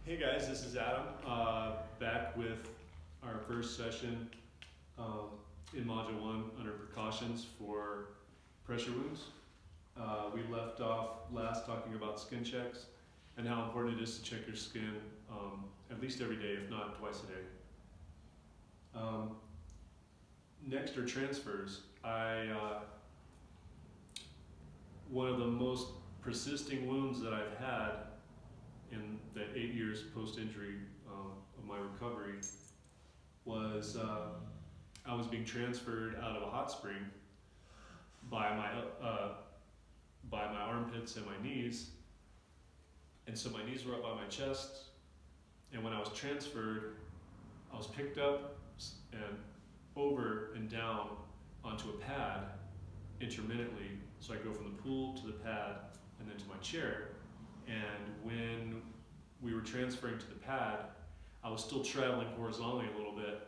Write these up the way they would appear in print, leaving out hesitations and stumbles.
Hey guys, this is Adam, back with our first session in Module 1 under Precautions for pressure wounds. We left off last talking about skin checks and how important it is to check your skin at least every day, if not twice a day. Next are transfers. One of the most persisting wounds that I've had in the 8 years post-injury of my recovery was I was being transferred out of a hot spring by my armpits and my knees, and so my knees were up by my chest, and when I was transferred, I was picked up and over and down onto a pad intermittently, so I go from the pool to the pad and then to my chair. And when we were transferring to the pad, I was still traveling horizontally a little bit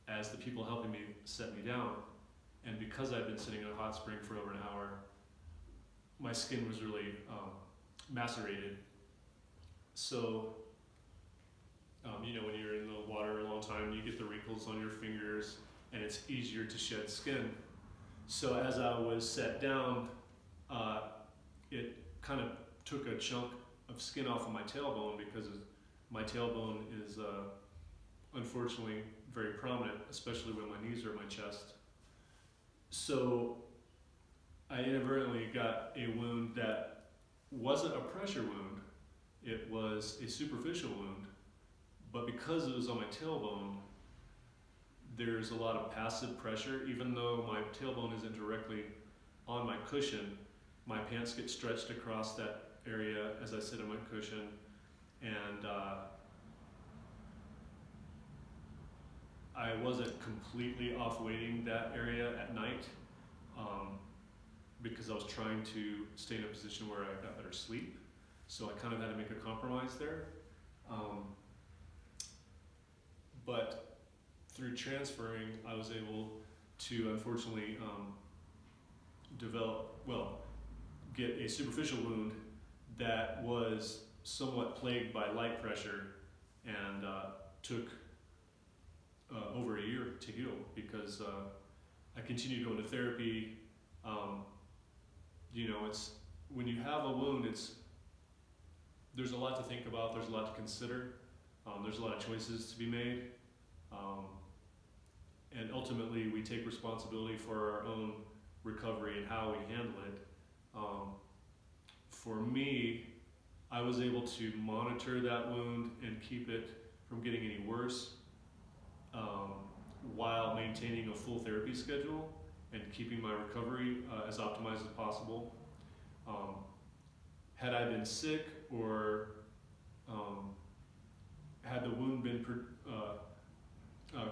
as the people helping me set me down. And because I'd been sitting in a hot spring for over an hour, my skin was really macerated. So, when you're in the water a long time, you get the wrinkles on your fingers and it's easier to shed skin. So as I was set down, it kind of took a chunk of skin off of my tailbone, because my tailbone is unfortunately very prominent, especially when my knees are at my chest. So I inadvertently got a wound that wasn't a pressure wound, it was a superficial wound, but because it was on my tailbone, there's a lot of passive pressure. Even though my tailbone isn't directly on my cushion, my pants get stretched across that area as I sit on my cushion, and I wasn't completely off-weighting that area at night because I was trying to stay in a position where I got better sleep, so I kind of had to make a compromise there. But through transferring, I was able to unfortunately get a superficial wound that was somewhat plagued by light pressure, and took over a year to heal, because I continued going to therapy. It's when you have a wound, there's a lot to think about, there's a lot to consider, there's a lot of choices to be made, and ultimately we take responsibility for our own recovery and how we handle it. For me, I was able to monitor that wound and keep it from getting any worse, while maintaining a full therapy schedule and keeping my recovery as optimized as possible. Had I been sick, or had the wound been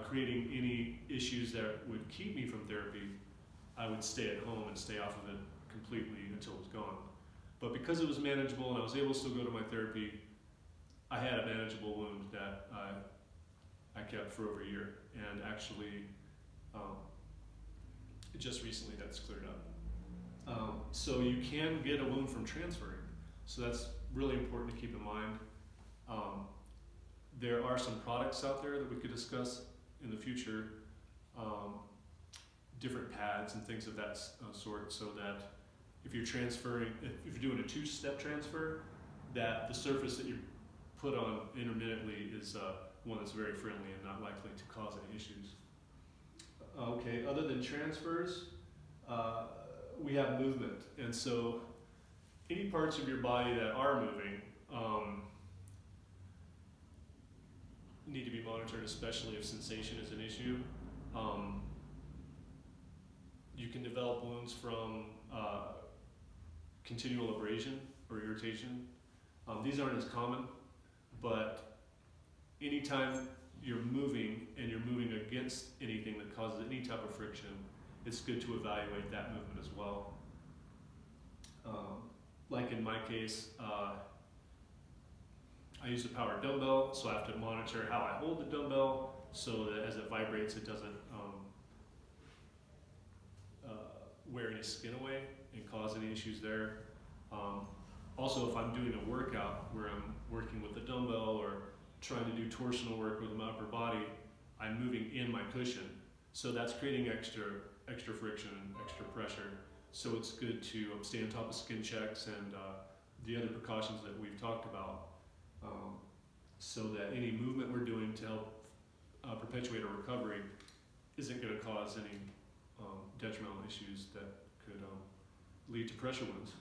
creating any issues that would keep me from therapy, I would stay at home and stay off of it completely until it was gone. But because it was manageable and I was able to still go to my therapy, I had a manageable wound that I kept for over a year, and actually just recently that's cleared up. So you can get a wound from transferring, so that's really important to keep in mind. There are some products out there that we could discuss in the future, different pads and things of that sort, so that if you're transferring, if you're doing a two-step transfer, that the surface that you put on intermittently is one that's very friendly and not likely to cause any issues. Okay, other than transfers, we have movement, and so any parts of your body that are moving need to be monitored, especially if sensation is an issue. You can develop wounds from continual abrasion or irritation. These aren't as common, but anytime you're moving and you're moving against anything that causes any type of friction, it's good to evaluate that movement as well. Like in my case, I use a power dumbbell, so I have to monitor how I hold the dumbbell so that as it vibrates, it doesn't wear any skin away and cause any issues there. Also, if I'm doing a workout where I'm working with a dumbbell or trying to do torsional work with my upper body, I'm moving in my cushion. So that's creating extra friction and extra pressure. So it's good to stay on top of skin checks and the other precautions that we've talked about, so that any movement we're doing to help perpetuate a recovery isn't going to cause any detrimental issues that could lead to pressure wounds.